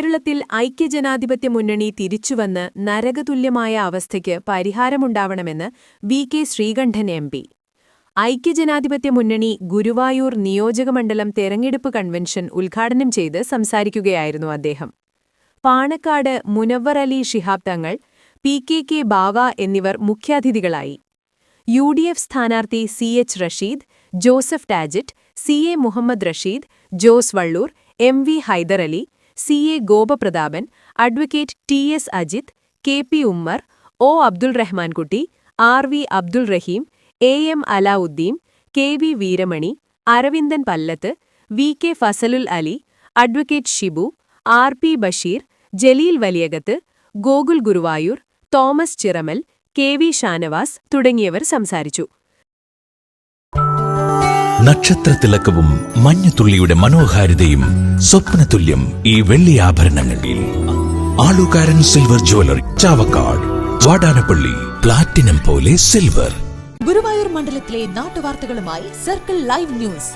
കേരളത്തിൽ ഐക്യജനാധിപത്യ മുന്നണി തിരിച്ചുവന്ന് നരകതുല്യമായ അവസ്ഥയ്ക്ക് പരിഹാരമുണ്ടാവണമെന്ന് വി.കെ. ശ്രീകണ്ഠൻ എം.പി. ഐക്യജനാധിപത്യ മുന്നണി ഗുരുവായൂർ നിയോജകമണ്ഡലം തെരഞ്ഞെടുപ്പ് കൺവെൻഷൻ ഉദ്ഘാടനം ചെയ്ത് സംസാരിക്കുകയായിരുന്നു അദ്ദേഹം. പാണക്കാട് മുനവ്വർ അലി ശിഹാബ് തങ്ങൾ, പി.കെ. ബാവ എന്നിവർ മുഖ്യാതിഥികളായി. യു.ഡി.എഫ് സ്ഥാനാർത്ഥി CH. Rasheed, Joseph Tajet, CA. Muhammad Rasheed, Jose Valloor, MV. Hyderali, CA. Gopaprathapan, advocate TS. Ajith, KP. Ummer, O. Abdul Rahmankutty, RV. Abdul Rahim, AM. Alavudheen, KV. Veeramani, Aravindan Pallath, VK. Fasalul Ali, advocate Shibu, RP. Basheer, Jaleel Valiyakath, Gokul Guruvayur, Thomas Chiramal, KV. Shanavas തുടങ്ങിയവർ സംസാരിച്ചു. നക്ഷത്രത്തിലക്കവും മഞ്ഞുതുള്ളിയുടെ മനോഹാരിതയും സ്വപ്നതുല്യം ഈ വെള്ളിയാഭരണങ്ങളിൽ. ആളുകാരൻ silver jewellery, Chavakkad, Vadanappally. Platinum പോലെ സിൽവർ. ഗുരുവായൂർ മണ്ഡലത്തിലെ നാട്ടുവാർത്തകളുമായി സർക്കിൾ ലൈവ് ന്യൂസ്.